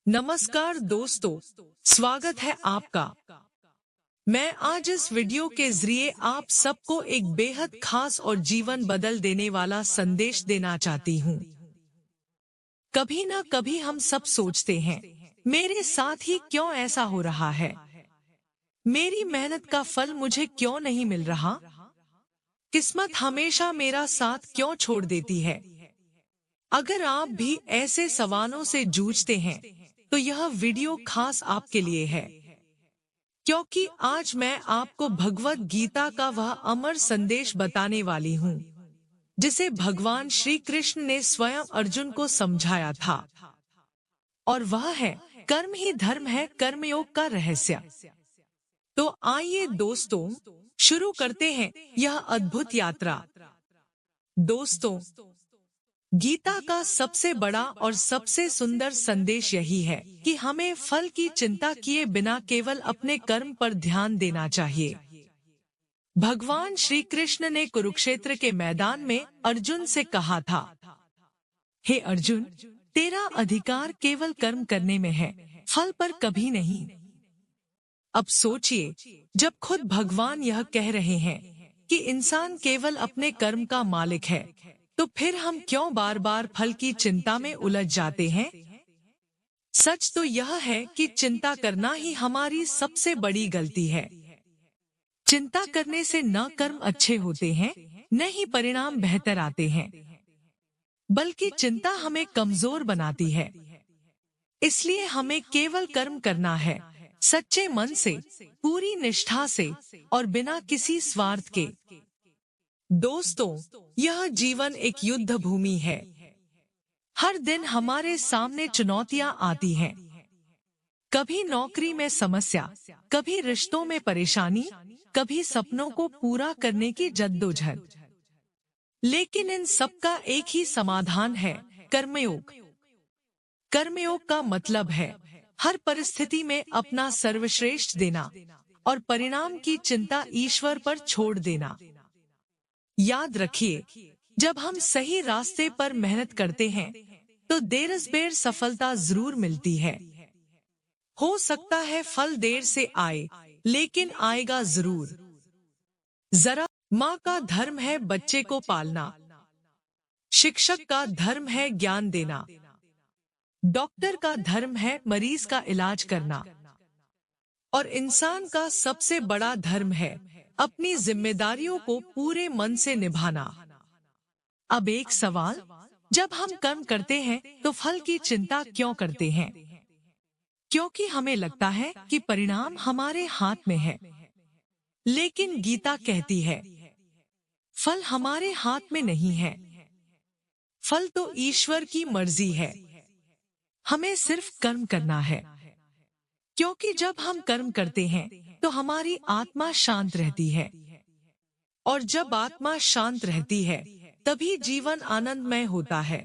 नमस्कार दोस्तों, स्वागत है आपका। मैं आज इस वीडियो के जरिए आप सबको एक बेहद खास और जीवन बदल देने वाला संदेश देना चाहती हूँ। कभी ना कभी हम सब सोचते हैं, मेरे साथ ही क्यों ऐसा हो रहा है? मेरी मेहनत का फल मुझे क्यों नहीं मिल रहा? किस्मत हमेशा मेरा साथ क्यों छोड़ देती है? अगर आप भी ऐसे सवालों से जूझते हैं, तो यह वीडियो खास आपके लिए है। क्योंकि आज मैं आपको भगवत गीता का वह अमर संदेश बताने वाली हूँ, जिसे भगवान श्री कृष्ण ने स्वयं अर्जुन को समझाया था। और वह है, कर्म ही धर्म है, कर्मयोग का रहस्य। तो आइए दोस्तों, शुरू करते हैं यह अद्भुत यात्रा। दोस्तों, गीता का सबसे बड़ा और सबसे सुंदर संदेश यही है कि हमें फल की चिंता किए बिना केवल अपने कर्म पर ध्यान देना चाहिए। भगवान श्री कृष्ण ने कुरुक्षेत्र के मैदान में अर्जुन से कहा था, हे अर्जुन, तेरा अधिकार केवल कर्म करने में है, फल पर कभी नहीं। अब सोचिए, जब खुद भगवान यह कह रहे हैं कि इंसान केवल अपने कर्म का मालिक है, तो फिर हम क्यों बार बार फल की चिंता में उलझ जाते हैं? सच तो यह है कि चिंता करना ही हमारी सबसे बड़ी गलती है। चिंता करने से न कर्म अच्छे होते हैं, न ही परिणाम बेहतर आते हैं, बल्कि चिंता हमें कमजोर बनाती है। इसलिए हमें केवल कर्म करना है, सच्चे मन से, पूरी निष्ठा से और बिना किसी स्वार्थ के। दोस्तों, यह जीवन एक युद्ध भूमि है। हर दिन हमारे सामने चुनौतियां आती हैं। कभी नौकरी में समस्या, कभी रिश्तों में परेशानी, कभी सपनों को पूरा करने की जद्दोजहद। लेकिन इन सब का एक ही समाधान है, कर्मयोग। कर्मयोग का मतलब है हर परिस्थिति में अपना सर्वश्रेष्ठ देना और परिणाम की चिंता ईश्वर पर छोड़ देना। याद रखिए, जब हम सही रास्ते पर मेहनत करते हैं, तो देर सफलता जरूर मिलती है। हो सकता है फल देर से आए, लेकिन आएगा जरूर। जरा माँ का धर्म है बच्चे को पालना, शिक्षक का धर्म है ज्ञान देना, डॉक्टर का धर्म है मरीज का इलाज करना, और इंसान का सबसे बड़ा धर्म है अपनी जिम्मेदारियों को पूरे मन से निभाना। अब एक सवाल, जब हम कर्म करते हैं तो फल की चिंता क्यों करते हैं? क्योंकि हमें लगता है कि परिणाम हमारे हाथ में है। लेकिन गीता कहती है, फल हमारे हाथ में नहीं है। फल तो ईश्वर की मर्जी है। हमें सिर्फ कर्म करना है। क्योंकि जब हम कर्म करते हैं, तो हमारी आत्मा शांत रहती है। और जब आत्मा शांत रहती है, तभी जीवन आनंदमय होता है।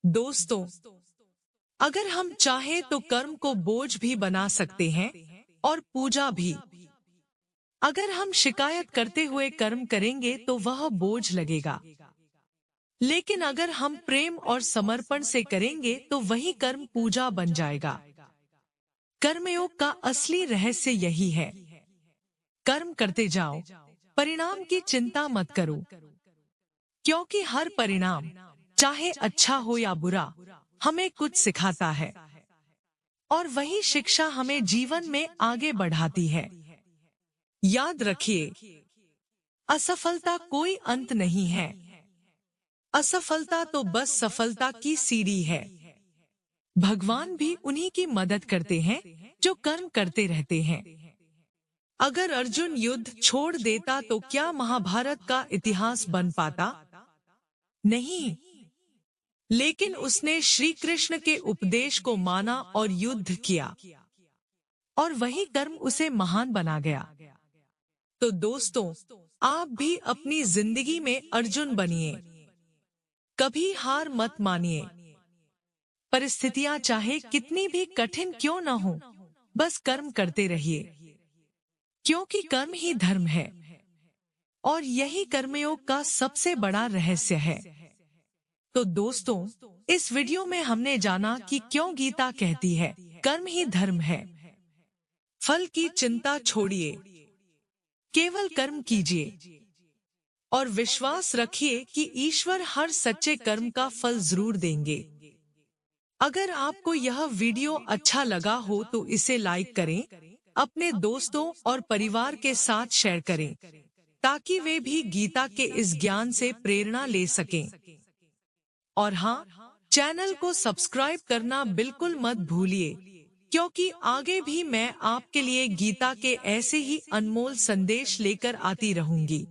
दोस्तों, अगर हम चाहें तो कर्म को बोझ भी बना सकते हैं और पूजा भी। अगर हम शिकायत करते हुए कर्म करेंगे तो वह बोझ लगेगा। लेकिन अगर हम प्रेम और समर्पण से करेंगे तो वही कर्म पूजा बन जाएगा। कर्मयोग का असली रहस्य यही है, कर्म करते जाओ, परिणाम की चिंता मत करो। क्योंकि हर परिणाम, चाहे अच्छा हो या बुरा, हमें कुछ सिखाता है। और वही शिक्षा हमें जीवन में आगे बढ़ाती है। याद रखिए, असफलता कोई अंत नहीं है। असफलता तो बस सफलता की सीढ़ी है। भगवान भी उन्हीं की मदद करते हैं जो कर्म करते रहते हैं। अगर अर्जुन युद्ध छोड़ देता तो क्या महाभारत का इतिहास बन पाता? नहीं। लेकिन उसने श्री कृष्ण के उपदेश को माना और युद्ध किया, और वही कर्म उसे महान बना गया। तो दोस्तों, आप भी अपनी जिंदगी में अर्जुन बनिए। कभी हार मत मानिए। परिस्थितियां चाहे कितनी भी कठिन क्यों न हो, बस कर्म करते रहिए। क्योंकि कर्म ही धर्म है, और यही कर्मयोग का सबसे बड़ा रहस्य है। तो दोस्तों, इस वीडियो में हमने जाना कि क्यों गीता कहती है कर्म ही धर्म है। फल की चिंता छोड़िए, केवल कर्म कीजिए और विश्वास रखिए कि ईश्वर हर सच्चे कर्म का फल जरूर देंगे। अगर आपको यह वीडियो अच्छा लगा हो तो इसे लाइक करें, अपने दोस्तों और परिवार के साथ शेयर करें, ताकि वे भी गीता के इस ज्ञान से प्रेरणा ले सकें। और हाँ, चैनल को सब्सक्राइब करना बिल्कुल मत भूलिए, क्योंकि आगे भी मैं आपके लिए गीता के ऐसे ही अनमोल संदेश लेकर आती रहूंगी।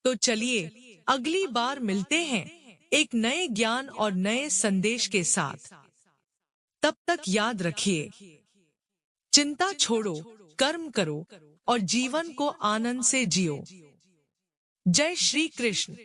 तो चलिए, अगली बार मिलते हैं एक नए ज्ञान और नए संदेश के साथ। तब तक याद रखिए, चिंता छोड़ो, कर्म करो और जीवन को आनंद से जियो। जय श्री कृष्ण।